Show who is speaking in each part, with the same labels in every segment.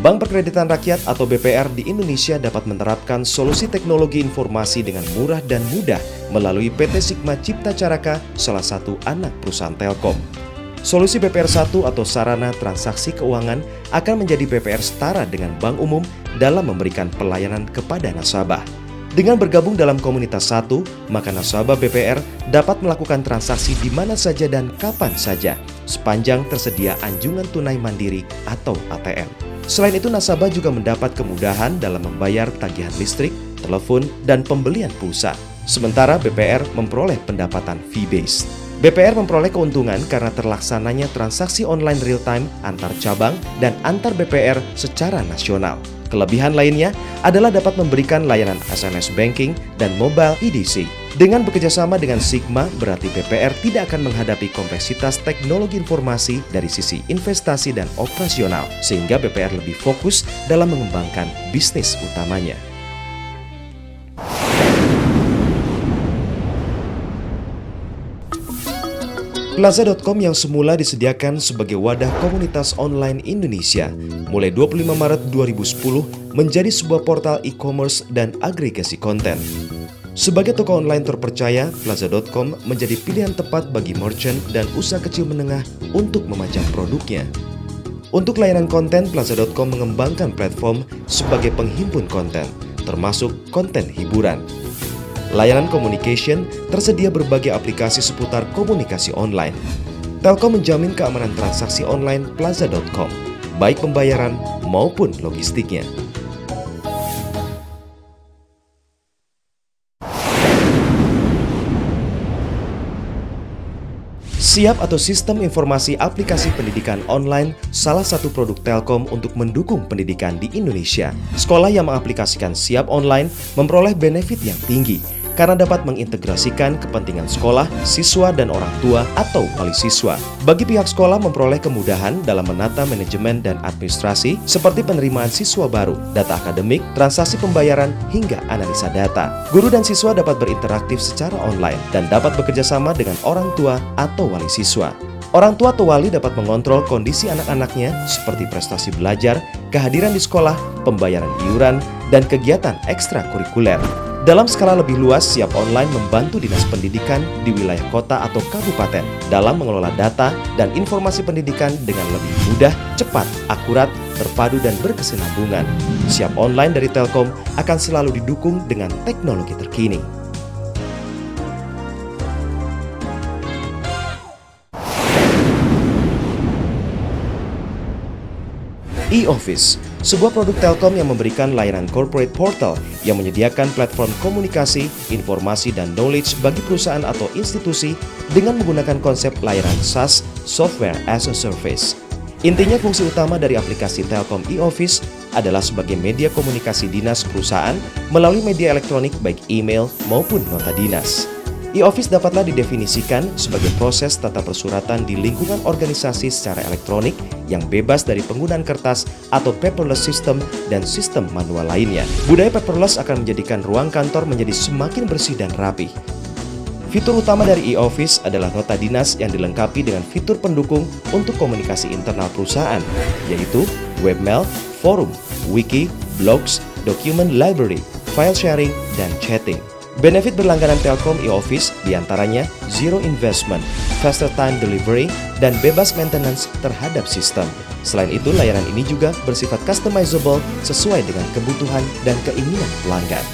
Speaker 1: Bank Perkreditan Rakyat atau BPR di Indonesia dapat menerapkan solusi teknologi informasi dengan murah dan mudah melalui PT Sigma Cipta Caraka, salah satu anak perusahaan Telkom. Solusi BPR 1 atau Sarana Transaksi Keuangan akan menjadi BPR setara dengan bank umum dalam memberikan pelayanan kepada nasabah. Dengan bergabung dalam komunitas satu, maka nasabah BPR dapat melakukan transaksi di mana saja dan kapan saja, sepanjang tersedia anjungan tunai mandiri atau ATM. Selain itu, nasabah juga mendapat kemudahan dalam membayar tagihan listrik, telepon, dan pembelian pulsa. Sementara BPR memperoleh pendapatan fee-based. BPR memperoleh keuntungan karena terlaksananya transaksi online real-time antar cabang dan antar BPR secara nasional. Kelebihan lainnya adalah dapat memberikan layanan SMS banking dan mobile EDC. Dengan bekerjasama dengan Sigma, berarti BPR tidak akan menghadapi kompleksitas teknologi informasi dari sisi investasi dan operasional, sehingga BPR lebih fokus dalam mengembangkan bisnis utamanya. Plaza.com yang semula disediakan sebagai wadah komunitas online Indonesia, mulai 25 Maret 2010 menjadi sebuah portal e-commerce dan agregasi konten. Sebagai toko online terpercaya, Plaza.com menjadi pilihan tepat bagi merchant dan usaha kecil menengah untuk memajang produknya. Untuk layanan konten, Plaza.com mengembangkan platform sebagai penghimpun konten, termasuk konten hiburan. Layanan communication tersedia berbagai aplikasi seputar komunikasi online. Telkom menjamin keamanan transaksi online Plaza.com, baik pembayaran maupun logistiknya. SIAP atau Sistem Informasi Aplikasi Pendidikan Online salah satu produk Telkom untuk mendukung pendidikan di Indonesia. Sekolah yang mengaplikasikan SIAP online memperoleh benefit yang tinggi karena dapat mengintegrasikan kepentingan sekolah, siswa, dan orang tua atau wali siswa. Bagi pihak sekolah memperoleh kemudahan dalam menata manajemen dan administrasi seperti penerimaan siswa baru, data akademik, transaksi pembayaran, hingga analisa data. Guru dan siswa dapat berinteraktif secara online dan dapat bekerja sama dengan orang tua atau wali siswa. Orang tua atau wali dapat mengontrol kondisi anak-anaknya seperti prestasi belajar, kehadiran di sekolah, pembayaran iuran, dan kegiatan ekstrakurikuler. Dalam skala lebih luas, SIAP Online membantu Dinas Pendidikan di wilayah kota atau kabupaten dalam mengelola data dan informasi pendidikan dengan lebih mudah, cepat, akurat, terpadu, dan berkesinambungan. SIAP Online dari Telkom akan selalu didukung dengan teknologi terkini. e-Office, sebuah produk Telkom yang memberikan layanan corporate portal yang menyediakan platform komunikasi, informasi, dan knowledge bagi perusahaan atau institusi dengan menggunakan konsep layanan SaaS, Software as a Service. Intinya, fungsi utama dari aplikasi Telkom e-Office adalah sebagai media komunikasi dinas perusahaan melalui media elektronik baik email maupun nota dinas. E-Office dapatlah didefinisikan sebagai proses tata persuratan di lingkungan organisasi secara elektronik yang bebas dari penggunaan kertas atau paperless system dan sistem manual lainnya. Budaya paperless akan menjadikan ruang kantor menjadi semakin bersih dan rapi. Fitur utama dari e-Office adalah nota dinas yang dilengkapi dengan fitur pendukung untuk komunikasi internal perusahaan, yaitu webmail, forum, wiki, blogs, document library, file sharing, dan chatting. Benefit berlangganan Telkom e-Office diantaranya zero investment, faster time delivery, dan bebas maintenance terhadap sistem. Selain itu, layanan ini juga bersifat customizable sesuai dengan kebutuhan dan keinginan pelanggan.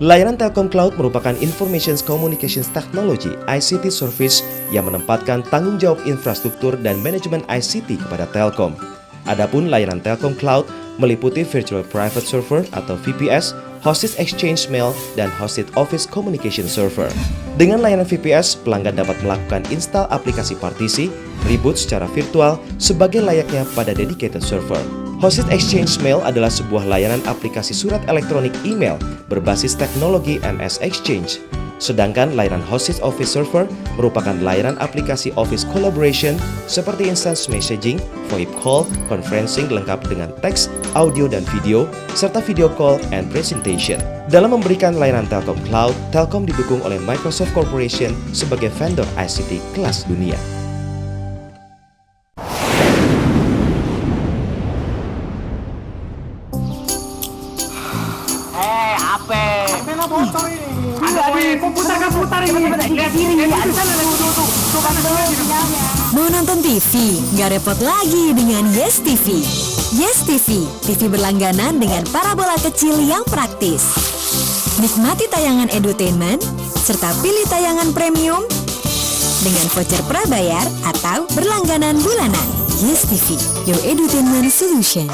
Speaker 1: Layanan Telkom Cloud merupakan Information Communications Technology (ICT) service yang menempatkan tanggung jawab infrastruktur dan manajemen ICT kepada Telkom. Adapun layanan Telkom Cloud meliputi Virtual Private Server atau VPS, Hosted Exchange Mail, dan Hosted Office Communication Server. Dengan layanan VPS, pelanggan dapat melakukan install aplikasi partisi, reboot secara virtual sebagai layaknya pada dedicated server. Hosted Exchange Mail adalah sebuah layanan aplikasi surat elektronik email berbasis teknologi MS Exchange. Sedangkan layanan Hosted Office Server merupakan layanan aplikasi Office Collaboration seperti Instant Messaging, VoIP Call, Conferencing lengkap dengan teks, audio dan video, serta video call and presentation. Dalam memberikan layanan Telkom Cloud, Telkom didukung oleh Microsoft Corporation sebagai vendor ICT kelas dunia.
Speaker 2: Motor ini. Ada putar ini.
Speaker 3: Mau nonton TV? Nggak repot lagi dengan Yes TV. Yes TV, TV berlangganan dengan parabola kecil yang praktis. Nikmati tayangan edutainment, serta pilih tayangan premium dengan voucher prabayar atau berlangganan bulanan. Yes TV, your edutainment solution.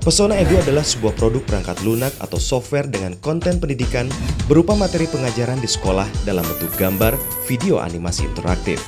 Speaker 1: Pesona Edu adalah sebuah produk perangkat lunak atau software dengan konten pendidikan berupa materi pengajaran di sekolah dalam bentuk gambar, video animasi interaktif.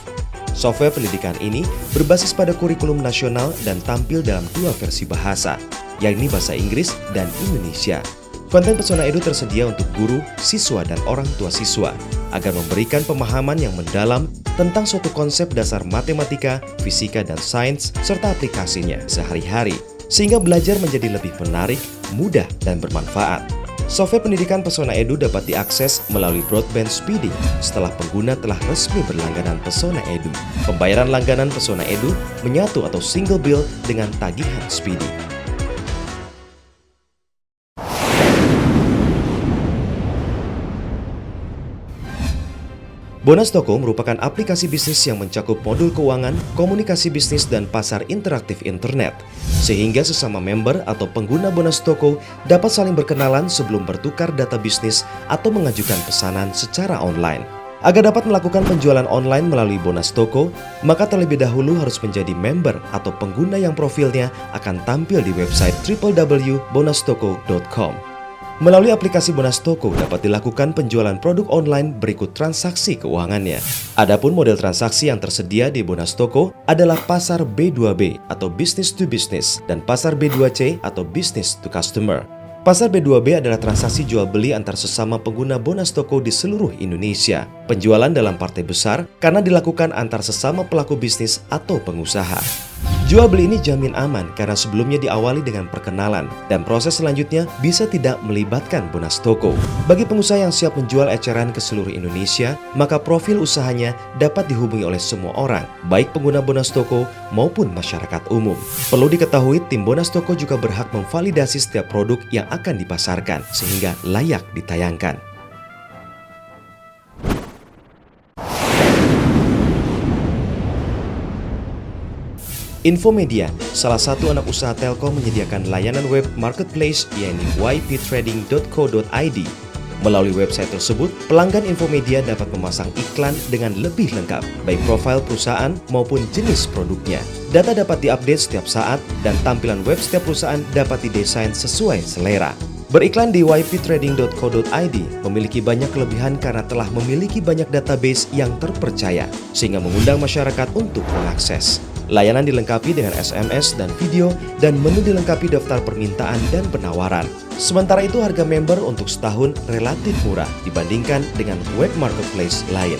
Speaker 1: Software pendidikan ini berbasis pada kurikulum nasional dan tampil dalam dua versi bahasa, yakni bahasa Inggris dan Indonesia. Konten Pesona Edu tersedia untuk guru, siswa, dan orang tua siswa agar memberikan pemahaman yang mendalam tentang suatu konsep dasar matematika, fisika, dan sains, serta aplikasinya sehari-hari, sehingga belajar menjadi lebih menarik, mudah, dan bermanfaat. Software pendidikan Pesona Edu dapat diakses melalui broadband speedy setelah pengguna telah resmi berlangganan Pesona Edu. Pembayaran langganan Pesona Edu menyatu atau single bill dengan tagihan speedy. Bonas Toko merupakan aplikasi bisnis yang mencakup modul keuangan, komunikasi bisnis, dan pasar interaktif internet. Sehingga sesama member atau pengguna Bonas Toko dapat saling berkenalan sebelum bertukar data bisnis atau mengajukan pesanan secara online. Agar dapat melakukan penjualan online melalui Bonas Toko, maka terlebih dahulu harus menjadi member atau pengguna yang profilnya akan tampil di website www.bonastoko.com. Melalui aplikasi Bonas Toko dapat dilakukan penjualan produk online berikut transaksi keuangannya. Adapun model transaksi yang tersedia di Bonas Toko adalah pasar B2B atau business to business dan pasar B2C atau business to customer. Pasar B2B adalah transaksi jual beli antar sesama pengguna Bonas Toko di seluruh Indonesia. Penjualan dalam partai besar karena dilakukan antar sesama pelaku bisnis atau pengusaha. Jual beli ini jamin aman karena sebelumnya diawali dengan perkenalan dan proses selanjutnya bisa tidak melibatkan Bonas Toko. Bagi pengusaha yang siap menjual eceran ke seluruh Indonesia, maka profil usahanya dapat dihubungi oleh semua orang, baik pengguna Bonas Toko maupun masyarakat umum. Perlu diketahui, tim Bonas Toko juga berhak memvalidasi setiap produk yang akan dipasarkan sehingga layak ditayangkan. Infomedia, salah satu anak usaha Telkom, menyediakan layanan web marketplace yakni yptrading.co.id. Melalui website tersebut, pelanggan Infomedia dapat memasang iklan dengan lebih lengkap, baik profil perusahaan maupun jenis produknya. Data dapat diupdate setiap saat dan tampilan web setiap perusahaan dapat didesain sesuai selera. Beriklan di yptrading.co.id memiliki banyak kelebihan karena telah memiliki banyak database yang terpercaya, sehingga mengundang masyarakat untuk mengakses. Layanan dilengkapi dengan SMS dan video, dan menu dilengkapi daftar permintaan dan penawaran. Sementara itu, harga member untuk setahun relatif murah dibandingkan dengan web marketplace lain.